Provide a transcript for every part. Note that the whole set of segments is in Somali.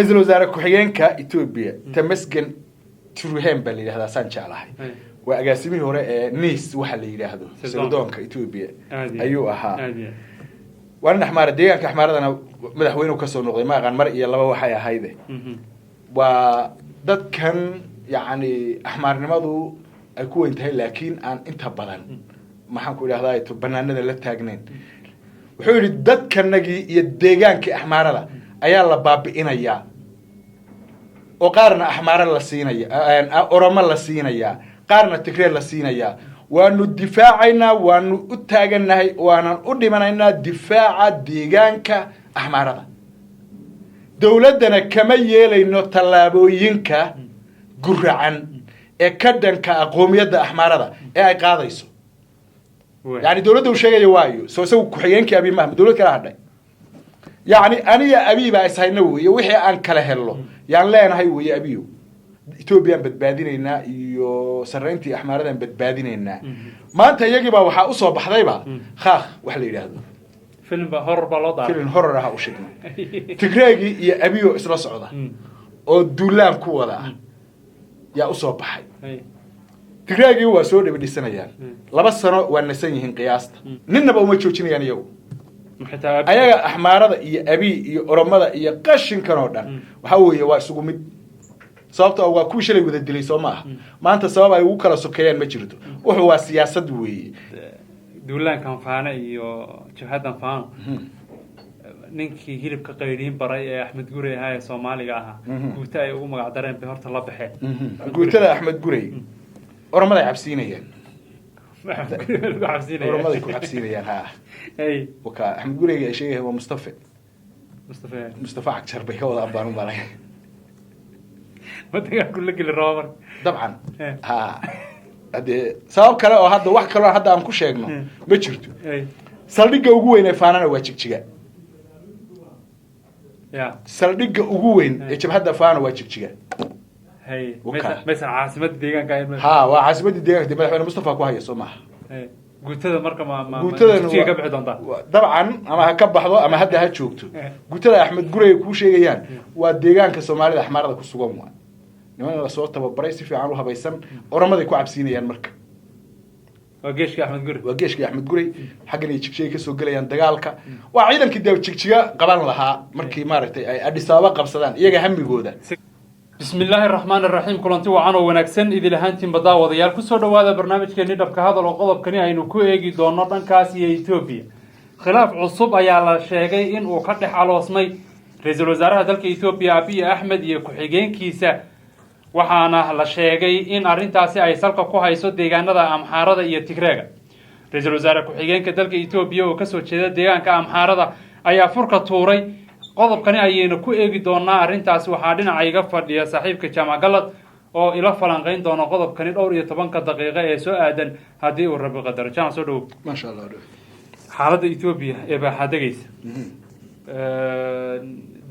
رئيس الوزراء كحيانكا إثيوبيا تمسكن تروحين باللي هذا سانشا الله وأجاسمي هو نيس وحل اللي هذا سودانك إثيوبيا أيوة وأنا حمار ديان كحمار أنا مدحوينه كسر نقطة ما كان مرئي الله وحيا هيدا وده كان يعني أحمر نماذو أكون انتهى لكن أنت بدن ما حنقول هذا يتبنى لا تاجنين وحول الدد كان نجي يديجان كأحمر لا أيا باب إنا يا وقارنا أحمر الله سينا يا أورام الله سينا يا قارنا تكرير الله سينا يا وأنو دفاعنا وأنو أتاجنا وأنو أدمنا دفاع ديجان كأحمر لا دولتنا كما يلي إنه طلابوينك جرعان كدن كأقومية أحمر لا قاضيسو يعني دولته وشيء يوايو سو كحيانك أبي مهم دولة كلا يعني أنا يا أبي بس هينوي وحي أن كله هلو يعني لا أنا هيو يا أبيو إثيوبيا بتبادلنا يو سرنتي أحمرنا بتبادلنا ما أنت يجي بقى وح أصاب بحذيبة خاخ وحلي هذا فيلم بهور بلوضة فيلم هور راح وشكنا تكرهي يا أبيو إسرع صعدة أو دولام كولا يا أصاب بحي تكرهي هو سوري بدي سنة يعني لبس سنة والنسيين قياسته نن بقى ما تشوفين يعني يو أيها أحمر يا أبي يا أرمضة يا قشن كنودان وهو يواسقو مد صابته أو كل شيء يقول الدليل سماه ما أنت صابه يوكل سكيان مجرده وهو سياسة دوي دولان كان فانا يو جهادا فانا نينكي هيرب كقيرين براي أحمد قوري هاي سومالي جاها قلت أي أقوم قاعدين بهرت الله بحي قلت له أحمد قوري أرمضة يحبسينه يعني أرمضة يكون حبسينه يعني ها أي وكا أحمد قوري شيء هو مصطفى أكثر بيهوض أبانو بالي ما تقول كل اللي رامر طبعا ها هذا سبب كلا أو هذا واحد كلا هذا أمكو شيء ما شرطه سالديك أوجوين فانا واتشجع سالديك أوجوين إيش بهذا فانا واتشجع هاي مثلا عاصمة الديجان كاين ها وعاصمة الديجان دي بلحنا مصطفى كويس سمح قلت هذا مركب ما قلت له طبعا أما هكبحه أما هذا هتشوكته قلت له أحمد قري كل شيء يعني والديجان كسومالي الأحمر هذا كسوقهم نما صوت بريسي في عنوها بيسم ورمضي كوعب سيني يعني مركب وجيش أحمد قري وجيش أحمد قري حقني تشكشي كسوق لي دجالك وعيدا كده تشكشي قبل لها مركي مارتي أدي سابق قبصدان يجي هم بيجوده بسم الله الرحمن الرحيم كلنتي وعنا ونكسن إذا لهانتين بدأ وضيال كسر هذا برنامج كني دبك هذا القضب كني إنه كويجي دونرن كاسية إثيوبيا خلاف عصب أيالا شيء إن وقدح على وصمي رئيس الوزراء ذلك إثيوبيا أبي أحمد يكحجين كيسة وحنا لشيء إن أرنتاسي أي سلك كوها يسود ديجان هذا أمحار هذا يتكرر رئيس الوزراء كحجين كذلك إثيوبيا وكسر شيء ديجان كأمحار هذا أي فرقة توري قضب كني أيينا كويجي دونا أرنتاسي وحادنا عيقة فردية صاحب كجامع غلط أو إلى فلانقين دونا قضب كني أوري طبعا كدقيقة يسوء هذه والرب قدر كان صدق ما شاء الله حالة إثيوبيا يبقى حدقيس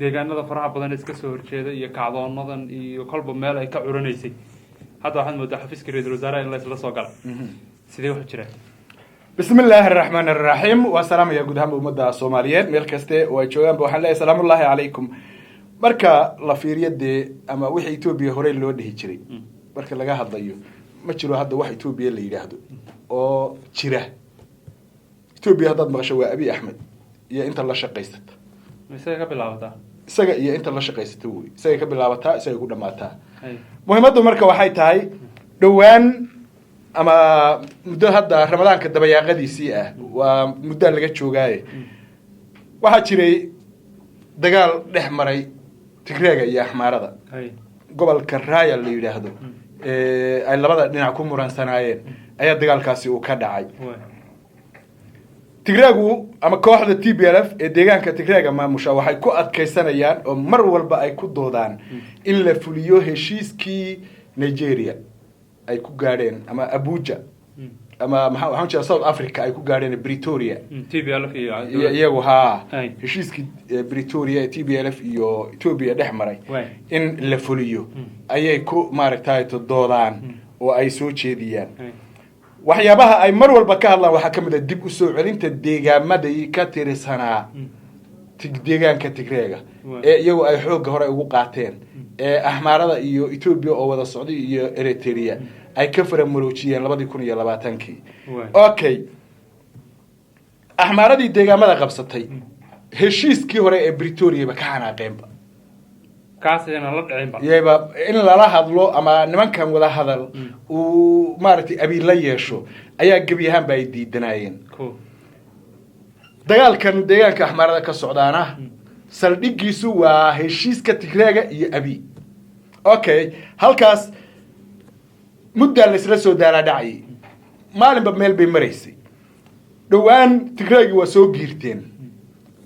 deegaanada faraha badan iska soo horjeeda iyo kacdoonadan iyo kolba meel ay ka curanaysay hadda waxaan moodaa xafiiska ra'iisul wasaaraha in la isla soo galay sidee wax jira بسم الله الرحمن الرحيم والسلام يا جودهم ومدة الصوماليين ملكسته وجوان بوحنا السلام الله عليكم بركة لفيرية دي أما وحي إثيوبيا هوري اللي وده يشري بركة لقاها ضيو ما تشرو هذا وحي إثيوبيا اللي يرهدو أو شره إثيوبيا هذا مغشوا أبي أحمد يا أنت الله شقيست مساء قبل عوضة isaga iyo inta la shaqaysato way isaga ka bilaabataa isaga ku dhamaataa muhiimadu marka waxay tahay dhawaan ama muddo hadda ramadaanka dabayaaqadiisii ah waa muddo laga joogay waxa jiray dagaal dhex maray Tigreega iyo Axmaarada gobolka Raaya la yiraahdo ay labada dhinac ku muransanaayeen ayaa dagaalkaasi uu ka dhacay Tigreegu ama kooxda TPLF ee deegaanka Tigreega maamusha waxay ku adkaysanayaan oo mar walba ay ku doodaan in la fuliyo heshiiskii Nigeria ay ku gaadheen ama Abuja ama waxaan jeedaa South Africa ay ku gaadheen Pretoria TPLF iyagu ha heshiiskii Pretoria TPLF iyo Ethiopia dhex maray in la fuliyo ayay ku maaragtay doodaan oo ay soo jeediyaan waxyaabaha ay mar walba ka hadlaan waxa kamid ah dib u soo celinta deegaamada ka tirsanaa deegaanka tigreega ee iyagu ay xoogga hore ugu qaateen ee axmaarada iyo Ethiopia oo wada socday iyo Eritrea ay ka faramuroojiyeen 2020 okay axmaaradii deegaamada qabsatay heshiiskii hore ee Pretoria ba ka xanaaqeenba kaasina la dhicin ba yeeba in la hadlo ama nimankan wada hadal uu maartay abi la yeesho ayaa gabiyahan bay diidanayeen dagaalkan deegaanka axmaarada ka socdaana saldhigiisu waa heshiiska tigreega iyo abi okay halkaas muddo la isla soo daara dhacay maalinba meel bay mareysay dhawaan tigreegi waa soo giirteen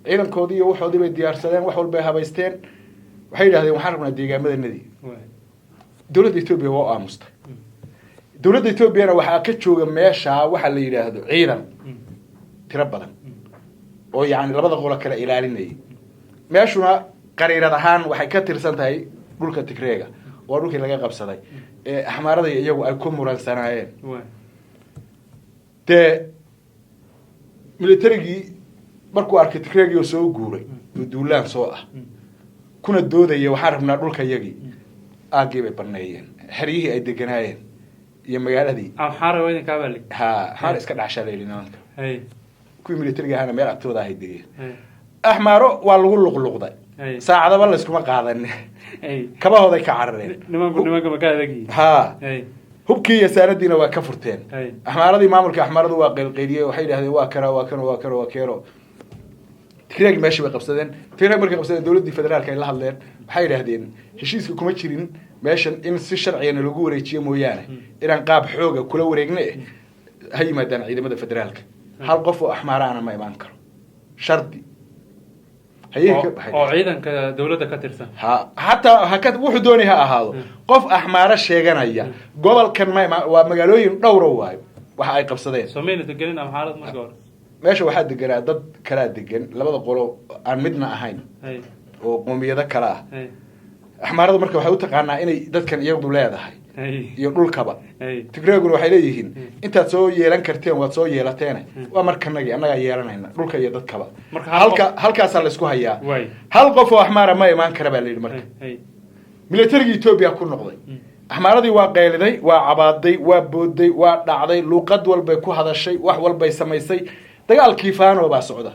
ciidankoodii iyo waxoodii bay diyaarsadeen wax walba habaysteen waxay yiraahdeen waxaan rabnaa deegaamadeenadii dawladda Ethiopia waa aamustay dawladda Ethiopia waxa ka jooga meesha waxa la yiraahdo ciidan tiro badan oo yaani labada qolo kala ilaalinay meeshuna qariirad ahaan waxay ka tirsan tahay dhulka tigreega oo dhulkii laga qabsaday ee axmaarada iyagu ay ku muransanaayeen military markuu arkay tigreegi oo soo guuray duulaan soo ah kuna doodaya waxaan rabnaa dhulka yagii aagii bay baneeyeen xeriyihii ay deganaayeen iyo magaaladii axmaar weyn ka bali xaar iska dhaxshaleelinaanka kuwii military ahana meel agtooda ay degeen axmaaro waa lagu luqluqday saacadaba la iskuma qaadan kabahooday ka carareen nimanka magaadagi hubkii iyo saaradiina waa ka furteen axmaaradii maamulka axmaaradu waa qeylqeyliyay waxay yiraahdeen waa kana tigreeg meeshii bay qabsadeen tigreeg markay qabsadeen dawladda federaalka ay la hadleen waxay yiraahdeen heshiiska kuma jirin meeshan in si sharciyan lagu wareejiyo mooyaane inaan qaab xooga kula wareegne hay yimaadaan ciidamada federaalka hal qof oo axmaarana ma iman karo shardi oo ciidanka dawladda ka tirsan hatta hakad wuxuu doonay ha ahaado qof axmaara sheeganaya gobolkan waa magaalooyin dhowr waayo waxa ay qabsadeen Soomaaliya degan axmaarad marka hore meesha waxaa deganaa dad kala degan labada qolo aan midna ahayn oo qoomiyada kala ah axmaaradu marka waxay u taqaanaa inay dadkan iyagu leedahay iyo dhulkaba tigreeguna waxay leeyihiin intaad soo yeelan karteen waad soo yeelateen waa markanagi annaga yeelanayna dhulka iyo dadkaba halkaas la isku hayaa hal qof oo axmaara ma iman kara baa la yiri marka military Ethiopia ku noqday axmaaradii waa qeeliday waa cabaaday waa booday waa dhacday luqad walba ku hadashay wax walba samaysay dagaalkii faano baa socda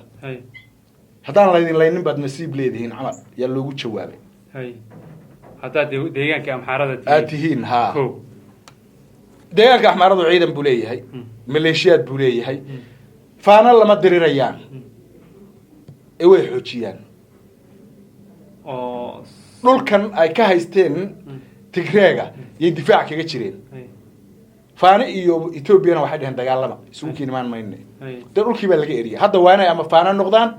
hadaan laynin baad nasiib leedihiin camal yaa loogu jawaabay hatta deegaanka axmaarada aatihiin deegaanka axmaaradu ciidan buu leeyahay maleeshiyaad buu leeyahay faano lama dirirayaan ee way xoojiyaan oo dhulkan ay ka haysteen tigreega iyo difaac kaga jireen faano iyo Ethiopia waxay dhaheen dagaalama isugu keenmaan mayne dhulkii baa laga eriyay hadda waana ama faano noqdaan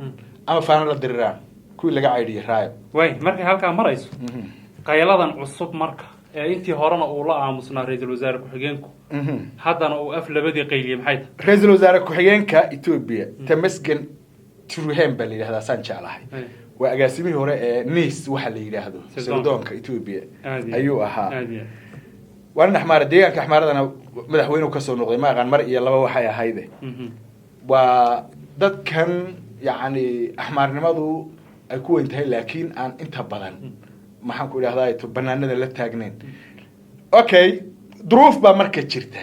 ama faano la diriraan kuwii laga caydiyay raayo markay halka marayso qayladan cusub marka ee intii horena uu la aamusnaa ra'iisul wasaare ku-xigeenku haddana uu af labadii qayliyay maxay tahay ra'iisul wasaare ku-xigeenka Ethiopia Tamasgen Turhan baa la yiraahdaa san jeclahay waa agaasimihii hore ee NIS waxa la yiraahdo sirdoonka Ethiopia ayuu ahaa waan axmaar deegaanka axmaaradana madaxweynuhu ka soo noqday ma aqaan mar iyo laba waxay ahayde waa dadkan yaani axmaarnimadu ay ku weyntahay laakiin aan inta badan maxaan ku yiraahdaa banaanada la taagneen okay duruuf baa marka jirta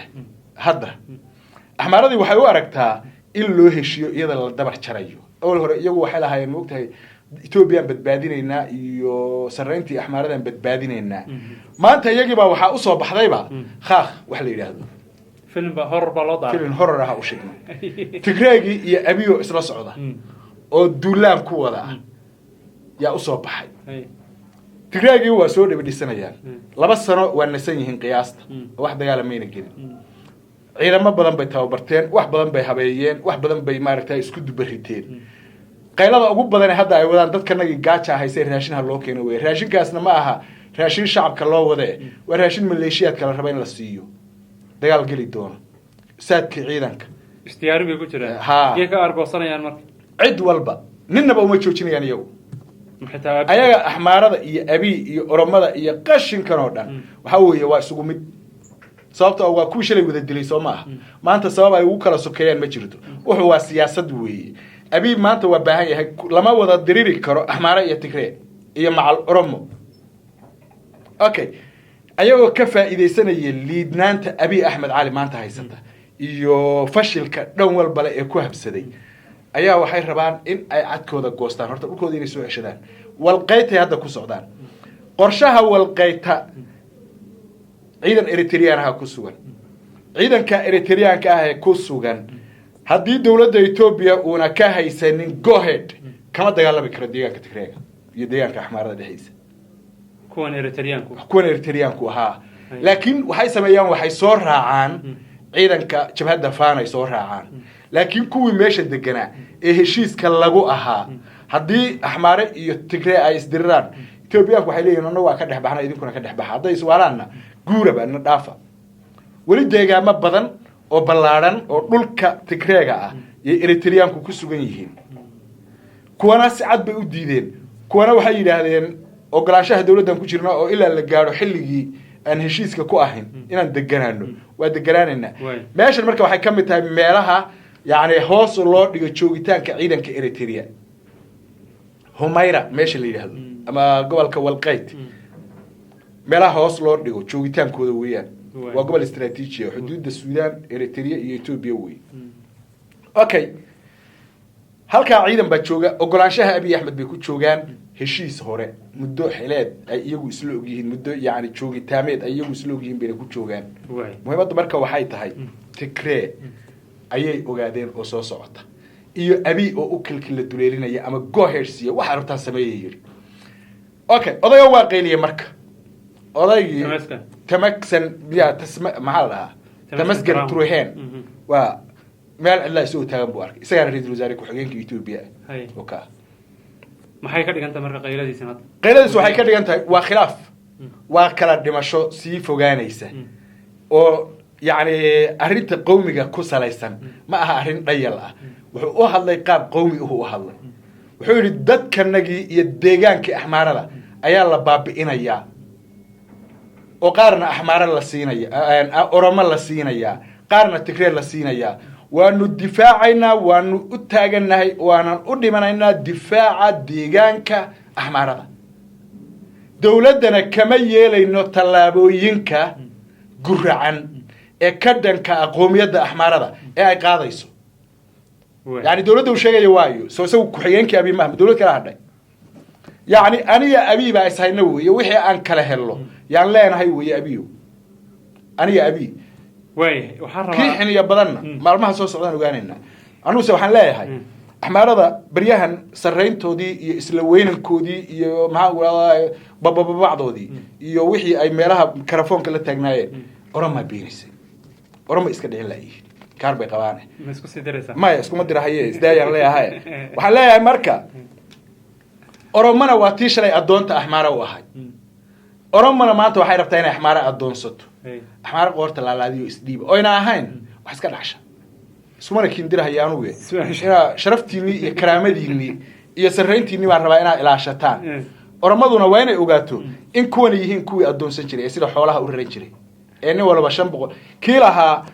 hadda axmaaradii waxay u aragtaa in loo heshiyo iyada la dabar jarayo awal hore iyagu waxay lahaayeen moogtahay Ethiopia badbaadinayna iyo sareyntii axmaaradan badbaadinayna maanta iyagii baa waxa u soo baxdayba khaakh wax la yiraahdo film horror baa loo film horror ah u sheegno tigreegi iyo abiyo isla socda oo duulaan ku wada yaa u soo baxay tigreegi waa soo dhibidhisanayaan 2 sano waa nasan yihiin qiyaasta wax dagaalamayna gelin ciidamo badan bay tababarteen wax badan bay habeeyeen wax badan bay maaragtay isku dubariteen qaylada ugu badan hadda ay wadaan dadkanagi gaaja haysay raashinka loo keenay way raashinkaasna ma aha raashin shacabka loo wada waa raashin maleeshiyaadka la rabo in la siiyo dagaal gali doono saadkii ciidanka istiyaari bay ku jiraan iyaga argoosanayaan marka cid walba ninaba uma joojinayaan iyagu ayaga axmaarada iyo abi iyo oromada iyo qashinkan oo dhan waxa weeye waa isugu mid sababtoo waa ku shalay wada dilay Soomaa maanta sabab ay ugu kala sokeeyaan ma jirto wuxuu waa siyaasad weeye أبي ما أنت وباهي لما وضع دريري كرو أحمر يتكرر هي مع الأرمو أوكي أيوة كفى إذا سنة اللي نانت أبي أحمد علي ما أنت هيسته iyo fashilka dhan walba ee ku habsaday ayaa waxay rabaan in ay cadkooda goostaan horta dhulkooda inay soo ceshadaan walqayta hadda ku socdaan qorshaha walqayta ciidan Eritrean ah ku sugan ciidanka Eritrean ka ah ee ku sugan haddii dawladda Ethiopia una ka haysanin go ahead kama dagaalami karo deegaanka Tigreega iyo deegaanka Axmaarada dhexdiisa kuwan Eritrean ku ahaa laakiin waxay sameeyaan waxay soo raacaan ciidanka jabhadda Faana ay soo raacaan laakiin kuwii meesha deganaa ee heshiiska lagu ahaa haddii Axmaare iyo Tigray ay isdiraan Ethiopia waxay leeyihiin annagu waa ka dhaxbaxna idinkuna ka dhaxbaxa hadday iswaalaanna guuraba na dhaafa wali deegaamo badan oo ballaaran oo dhulka Tigrayga ah iyo Eritreanku ku sugan yihiin kuwana si cad bay u diideen kuwana waxay yiraahdeen ogolaanshaha dawladdan ku jirna oo ilaa la gaaro xilligii aan heshiiska ku ahayn inaan deganaano waa deganaanayna meeshan marka waxay ka mid tahay meelaha yaani hoos loo dhigo joogitaanka ciidanka Eritrea Humayra meesha la yiraahdo ama gobolka Walqayt meelaha hoos loo dhigo joogitaankooda weeyaan waa gobol istiraatiiji ah xuduudda Suudaan Eritrea iyo Ethiopia weey okay halka ciidan baa jooga ogolaanshaha Abiy Ahmed bay ku joogaan heshiis hore muddo xileed ay iyagu isla og yihiin muddo yaani joogitaameed ay iyagu isla og yihiin bay ku joogaan muhiimadda marka waxay tahay Tigray ayay ogaadeen oo soo socota iyo Abiy oo u kilkila duleelinaya ama go ahead waxa rabtaa sameeyay okay odayo waa qeyliyay marka odaygi tamaksan biya tasma maxaa tamasgan truhen waa meel cidla isoo taagan buu arkay isaga ra'iisul wasaare ku xigeenka Ethiopia okay maxay ka dhigan tahay marka qayladiisa waxay ka dhigan tahay waa khilaaf waa kala dhimasho sii fogaanaysa oo yaani arinta qowmiga ku salaysan ma aha arin dhayal ah wuxuu u hadlay qaab qowmi u hadlay wuxuu yiri dadkanagii iyo deegaanka Axmaarada ayaa la baabi'inaya oo qaarna Axmaara la siinaya Oromo la siinaya qaarna Tigray la siinaya waanu difaacayna waanu u taaganahay waanan u dhimanaynaa difaaca deegaanka Axmaarada dawladana kama yeelayno tallaabooyinka guracan ee ka dhanka aqoomiyadda Axmaarada ee ay qaadayso yaani dawladdu sheegay waayo soo ku xigeenkii Abiy Ahmed dawlad kala hadhay yaani aniga Abiy baa isayna weeyo wixii aan kala helno yaan leenahay weeyo Abiy aniga Abiy waxaan rabaa kiixin iyo badan maalmaha soo socdaan ogaanayna anu waxaan leeyahay Axmaarada baryahan sareyntoodii iyo isla weynankoodii iyo maxaa bababacdoodii iyo wixii ay meelaha karafoonka la taagnaayeen orama beenisay orama iska dhicin laayeen kaar bay qabaan isku sidiraysa ma isku ma dirahaye isdaayaan leeyahay waxaan leeyahay marka oromana waa tii shalay adoonta Axmaara u ahay oromana maanta waxay rabtaa inay Axmaara adoonsato Axmaara qoorta laalaadiyo isdiib oo ina ahayn wax iska dhacsha isuma kin dirahayaan ugu sharaftiini iyo karaamadiini iyo sareyntiini baan rabaa inaa ilaashataan oromaduna waa inay ogaato in kuwan yihiin kuwii adoonsan jiray sida xoolaha u raran jiray ee nin walba 500 kiilaha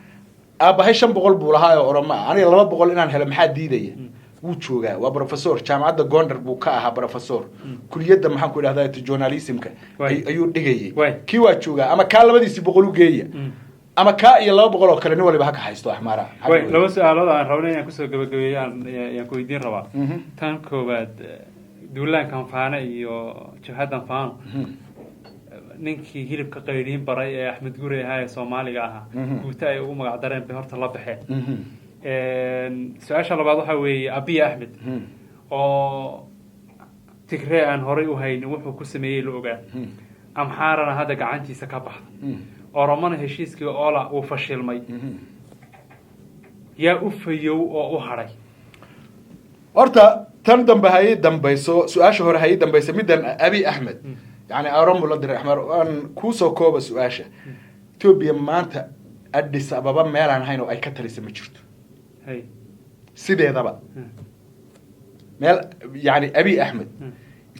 aabahay 500 buu lahaa Oroma aniga 200 inaan helo maxaa diidaya wuu joogaa waa professor jaamacadda Gondar buu ka ahaa professor kuliyadda maxaan ku idhahdaa journalismka ayuu dhigayay kii waa joogaa ama ka labadiisi 100 u geeya ama ka iyo 200 oo kale nin waliba ka haysto Axmaara laba su'aalood aan rabnay inaan ku soo gabagabeeyaan ayaan ku weydiin rabaa tan koobaad duulaankan Faana iyo jabhadan Faana ninkii hilibka qayliin baray ee Axmed Gure ahaa ee Soomaaliga ahaa guuta ay ugu magac dareen bay horta la baxeen su'aasha labaad waxa weeye Abiy Ahmed oo Tigray aan horay u haynin wuxuu ku sameeyay la ogaa Amxaarana hadda gacantiisa ka baxday Oromana heshiiskii oola uu fashilmay yaa u fayow oo u haray horta tan dambe hay dambayso su'aasha hore hay dambayso midan Abiy Ahmed يعني أرمو لدر أحمر أن كوسو كوبا سؤاشة توبيا مانتا أديس أبابا ميلان هاينو أي كتر اسمه جرتو هاي سيدي ذا ميل يعني أبي أحمد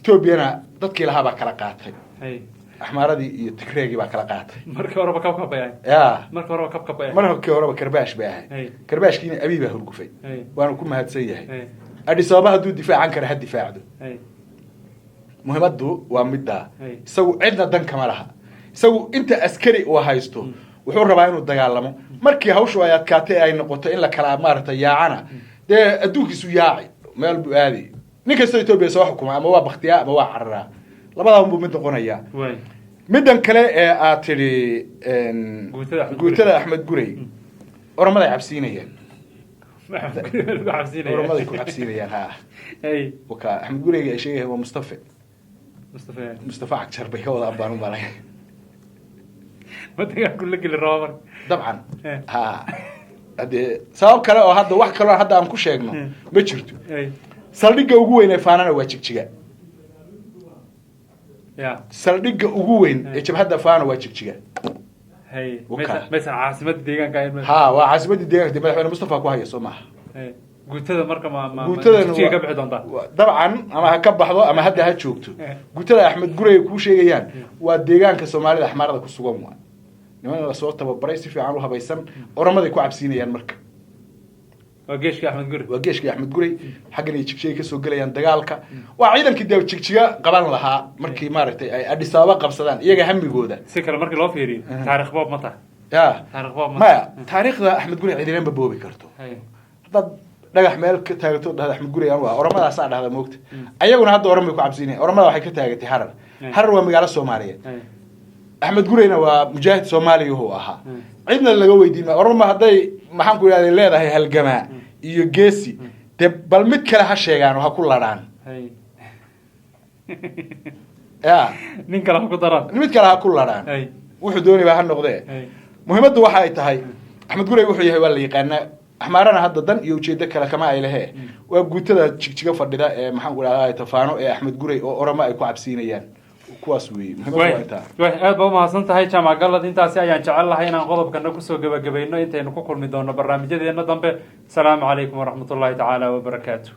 توبيا أنا ضدك لها بكرقات هاي أحمر هذه تكريجي بكرقات مركب ورا بكوكب يعني يا مركب ورا بكوكب يعني مركب ورا بكرباش بها كرباش كيني أبي بهرقفي وأنا كم هاد سيء Addis Ababa hadduu difaacan kara ha difaacdo Hey. muhiimaddu waa midda Hey. isagu cidna dan kama laha isagu inta askari uu haysto wuxuu rabaa inuu dagaalamo markii hawshu ay adkaatay ay noqoto in la kala maartay yaacana dee adduunkiisu yaaci meel buu aaday nin kasta Ethiopia soo xukuma ama waa bakhtiyaa ama waa cararaa labadaba buu mid noqonayaa way middan kale ee aad tiri guutada Axmed Gurey oromada cabsiinayaan oromada ku cabsiinayaan ha hey waka Axmed Gurey ay sheegay waa Mustafa Akjar bay wada baan u malay mataga kullu kale roobar dabcan ha hade sabab kale oo hadda wax kale oo hadda aan ku sheegno ma jirto hey saldhigga ugu weyn ee faanana waa jigjiga ya saldhigga ugu weyn ee jabhadda faana waa jigjiga hey Waka. meesha caasimada deegaanka ay ha waa caasimadii deegaanka madaxweyne Mustafa ku hayo Soomaa hey guutada marka ma guutada jigjiga ka bixi doonta dabcan ama ha ka baxdo ama hadda ha joogto guutada Axmed Gurey ku sheegayaan waa deegaanka Soomaalida Axmaarada ku sugan waa niman la soo tababaray si fiican u habaysan oromada ku cabsiinayaan marka waa geeshka Axmed Gurey waa geeshka Axmed Gurey xaggan ay jigjiga ka soo galayaan dagaalka waa ciidankii dib jigjiga qaban lahaa markii maaragtay ay Addis Ababa qabsadaan iyaga hamigooda si kale markii loo fiiriyo taariikh boob ma tahay ya taariikh boob maya taariikhda Axmed Gurey ciidan boobi karto hey dad dhagax meel ka taagto dhahda Axmed Gurey aan waa oromadaas ah dhahda moogta ayaguna hadda oromay ku cabsiinayaan oromada waxay ka taagatay Harar waa magaalo Soomaaliyeed Axmed Gureyna waa mujaahid Soomaali oo ahaa cidna laga weydiin ma oroma haday maxaan ku yiraahday leedahay halgama iyo geesi de bal mid kale ha sheegaan waxa ku ladaan hey ya nin kale ku daran mid kale ha ku ladaan hey wuxuu doonay ha noqdee hey muhiimaddu waxa ay tahay Axmed Gurey wuxuu yahay waa la yaqaanaa Axmaarana hadda dan iyo ujeedo kale kama ay lahayn waa guutada jigjiga fadhida ee maxaan ku yiraahdaa tafaano ee Axmed Gurey oo oroma ay ku cabsiinayaan kuwaas weey muhiimaddu way aad baa mahadsan tahay Jaamac Galad intaasi ayaan jecel lahay inaan qodobkana ku soo gabagabayno intaynu ku kulmi doono barnaamijyadeena dambe salaamu calaykum waraxmatullaahi tacaala wa barakaatuh